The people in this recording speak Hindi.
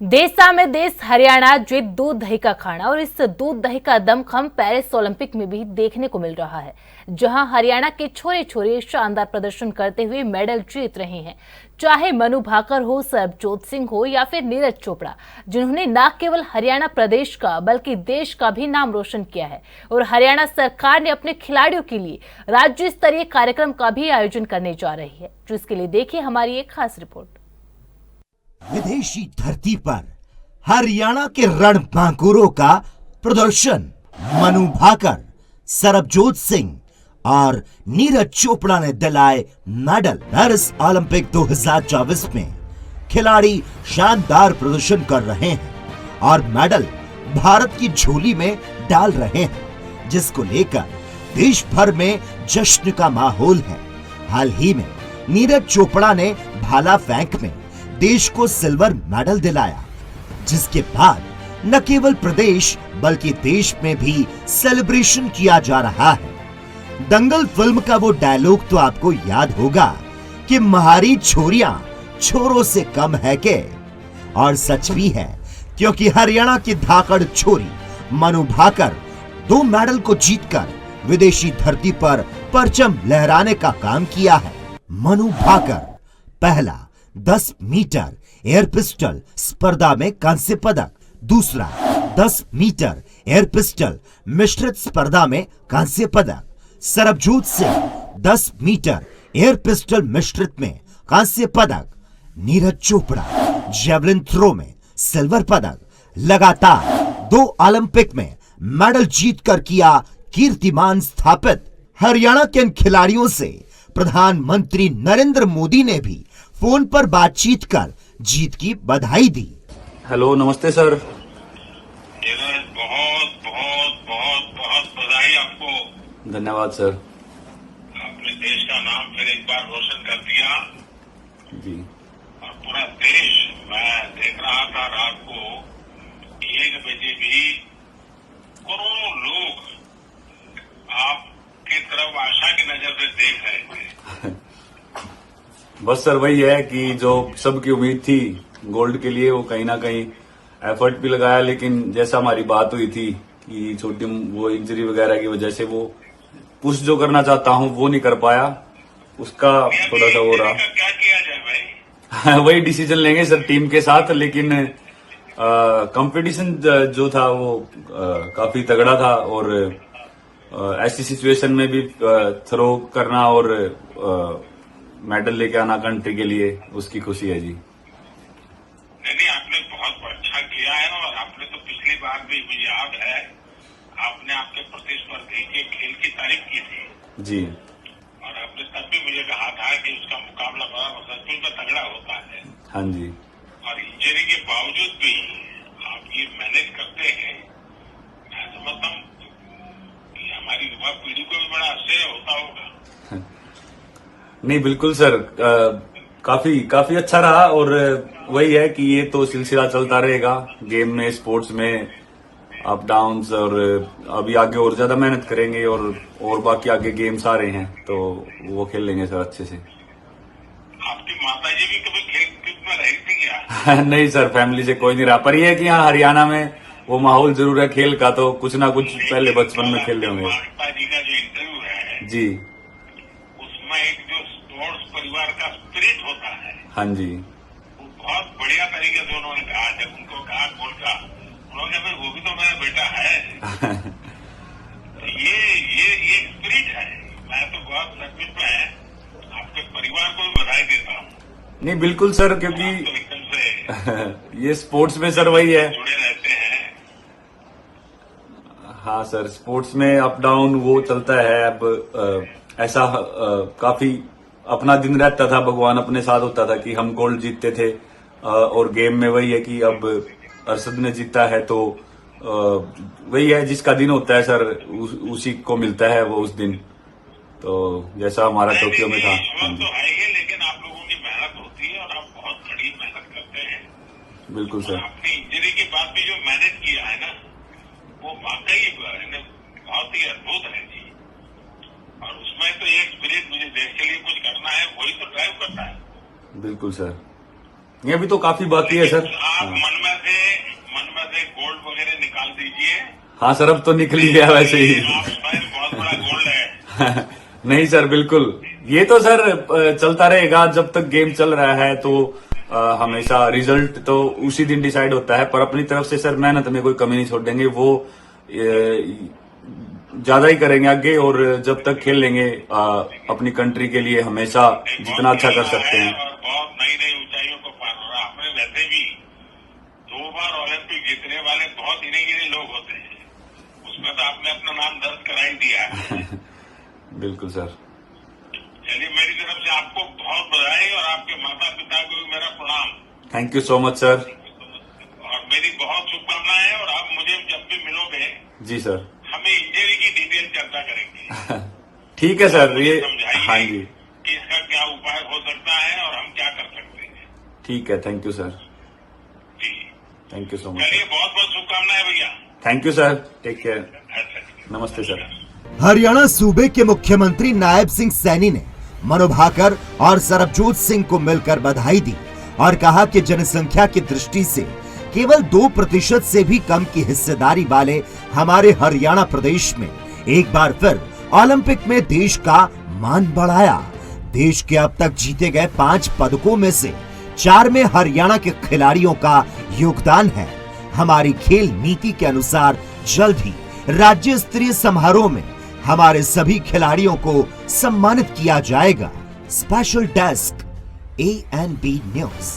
देशा में देश हरियाणा जीत दूध दही का खाना और इस दूध दही का दमखम पेरिस ओलंपिक में भी देखने को मिल रहा है, जहां हरियाणा के छोरे छोरे शानदार प्रदर्शन करते हुए मेडल जीत रहे हैं। चाहे मनु भाकर हो, सरबजोत सिंह हो या फिर नीरज चोपड़ा, जिन्होंने न केवल हरियाणा प्रदेश का बल्कि देश का भी नाम रोशन किया है। और हरियाणा सरकार ने अपने खिलाड़ियों के लिए राज्य स्तरीय कार्यक्रम का भी आयोजन करने जा रही है, जिसके लिए देखिए हमारी एक खास रिपोर्ट। विदेशी धरती पर हरियाणा के रणबांकुरों का प्रदर्शन। मनु भाकर, सरबजोत सिंह और नीरज चोपड़ा ने दिलाए मेडल। पेरिस ओलंपिक 2024 में खिलाड़ी शानदार प्रदर्शन कर रहे हैं और मेडल भारत की झोली में डाल रहे हैं, जिसको लेकर देश भर में जश्न का माहौल है। हाल ही में नीरज चोपड़ा ने भाला फेंक में देश को सिल्वर मेडल दिलाया, जिसके बाद न केवल प्रदेश बल्कि देश में भी सेलिब्रेशन किया जा रहा है। दंगल फिल्म का वो डायलॉग तो आपको याद होगा कि महारी छोरियां छोरों से कम है के, और सच भी है, क्योंकि हरियाणा की धाकड़ छोरी मनु भाकर 2 मेडल को जीतकर विदेशी धरती पर परचम लहराने का काम किया है। मनु भाकर पहला 10 मीटर एयर पिस्टल स्पर्धा में कांस्य पदक, दूसरा 10 मीटर एयर पिस्टल मिश्रित स्पर्धा में कांस्य पदक, Sarabjot Singh 10 metre air pistol मिश्रित में कांस्य पदक, नीरज चोपड़ा जेवलिन थ्रो में सिल्वर पदक। लगातार 2 ओलंपिक में मेडल जीतकर किया कीर्तिमान स्थापित। हरियाणा के इन खिलाड़ियों से प्रधानमंत्री नरेंद्र मोदी ने भी फोन पर बातचीत कर जीत की बधाई दी। हेलो, नमस्ते सर। बहुत बहुत बहुत बहुत बधाई आपको। धन्यवाद सर। आपने देश का नाम फिर एक बार रोशन कर दिया जी। और पूरा देश, मैं देख रहा था रात को 1 बजे भी करोड़ों लोग आपकी तरफ आशा की नजर से देख रहे थे। बस सर वही है कि जो सबकी उम्मीद थी गोल्ड के लिए, वो कहीं ना कहीं एफर्ट भी लगाया, लेकिन जैसा हमारी बात हुई थी कि छोटी वो इंजरी वगैरह की वजह से वो पुश जो करना चाहता हूँ वो नहीं कर पाया, उसका थोड़ा सा हो रहा। क्या किया जाए भाई? वही डिसीजन लेंगे सर टीम के साथ, लेकिन कंपटीशन जो था वो काफी तगड़ा था और ऐसी सिचुएशन में भी थ्रो करना और मेडल लेके आना कंट्री के लिए, उसकी खुशी है जी। नहीं, आपने बहुत अच्छा किया है और आपने तो पिछली बार भी मुझे याद है आपने आपके प्रतिस्पर्धी के खेल की तारीफ की थी जी। और आपने तब भी मुझे कहा था कि उसका मुकाबला बड़ा सचमुच में तगड़ा होता है। हाँ जी। और इंजरी के बावजूद भी आप ये मैनेज करते हैं। मैं समझता हूँ कि हमारी युवा पीढ़ी को भी बड़ा आश्चर्य होता होगा। नहीं बिल्कुल सर, काफी अच्छा रहा और वही है कि ये तो सिलसिला चलता रहेगा गेम में, स्पोर्ट्स में अप डाउन्स, और अभी आगे और ज्यादा मेहनत करेंगे और बाकी आगे गेम्स आ रहे हैं तो वो खेल लेंगे सर अच्छे से। आपकी माताजी भी कभी खेल में रही थी क्या? नहीं सर, फैमिली से कोई नहीं रहा, पर यह है कि यहाँ हरियाणा में वो माहौल जरूर है खेल का, तो कुछ ना कुछ पहले बचपन में खेल रहे होंगे। माताजी का जो इंटरव्यू है जी, उसमें एक जो स्पोर्ट्स परिवार का स्पिरिट होता है, हाँ जी, वो बहुत बढ़िया तरीके से उन्होंने कहा। जब उनको कहा बोलकर, उन्होंने कहा वो भी तो मेरा बेटा है। तो ये स्पिरिट है। मैं तो बहुत सचमुच में आपके परिवार को भी बधाई देता हूँ। नहीं बिल्कुल सर, क्योंकि तो एकदम से ये स्पोर्ट्स में सर वही है। जुड़े रहते हैं। हाँ सर, स्पोर्ट्स में अप डाउन वो चलता है। अब ऐसा काफी अपना दिन रहता था, भगवान अपने साथ होता था कि हम गोल्ड जीतते थे, और गेम में वही है कि अब अरशद ने जीता है तो वही है, जिसका दिन होता है सर उसी को मिलता है वो उस दिन। तो जैसा हमारा टोक्यो में था। तो है ही, लेकिन आप लोगों की मेहनत होती है और आप बहुत कड़ी मेहनत करते हैं। बिल्कुल सर। आपने इंजरी के बाद भी जो मैनेज किया है ना, वो वाकई बहुत ही अद्भुत है जी। और उसमें तो एक स्पिरिट, मुझे देश के लिए कुछ करना है, वही तो ड्राइव करता है। बिल्कुल सर, ये भी तो काफी बाकी है सर। आप मन में वगैरह निकाल दीजिए। हाँ सर, अब तो निकल ही गया वैसे ही। आपका बहुत बड़ा गोल्ड है। नहीं सर, बिल्कुल ये तो सर चलता रहेगा जब तक गेम चल रहा है, तो हमेशा रिजल्ट तो उसी दिन डिसाइड होता है, पर अपनी तरफ से सर मेहनत में कोई कमी नहीं छोड़ देंगे, वो ज्यादा ही करेंगे आगे, और जब तक खेल लेंगे अपनी कंट्री के लिए हमेशा जितना अच्छा कर सकते हैं। और बहुत नई नई ऊंचाइयों को पार हो रहा। आपने वैसे भी 2 बार ओलंपिक जीतने वाले बहुत गिने गिने लोग होते हैं, उसमें तो आपने अपना नाम दर्ज करा ही दिया है। बिल्कुल सर। चलिए, मेरी तरफ से आपको बहुत बधाई और आपके माता पिता को भी मेरा प्रणाम। Thank you so much sir. और मेरी बहुत शुभकामनाएं। और आप मुझे जब भी मिलोगे, जी सर। हमें इंजरी की डिटेल चर्चा करेंगे। ठीक है सर, ये समझाइए हाँ जी, कि इसका क्या उपाय हो सकता है और हम क्या कर सकते हैं। ठीक है, थैंक यू सर। जी, थैंक यू सो मच। चलिए, बहुत बहुत शुभकामनाएं भैया। Thank you sir, take care. अच्छा, नमस्ते सर। हरियाणा सूबे के मुख्यमंत्री नायब सिंह सैनी ने मनु भाकर और सरबजोत सिंह को मिलकर बधाई दी और कहा कि जनसंख्या की दृष्टि से केवल 2% से भी कम की हिस्सेदारी वाले हमारे हरियाणा प्रदेश में एक बार फिर ओलंपिक में देश का मान बढ़ाया। देश के अब तक जीते गए 5 पदकों में से 4 में हरियाणा के खिलाड़ियों का योगदान है। हमारी खेल नीति के अनुसार जल्द ही राज्य स्तरीय समारोह में हमारे सभी खिलाड़ियों को सम्मानित किया जाएगा। Special desk ANB news.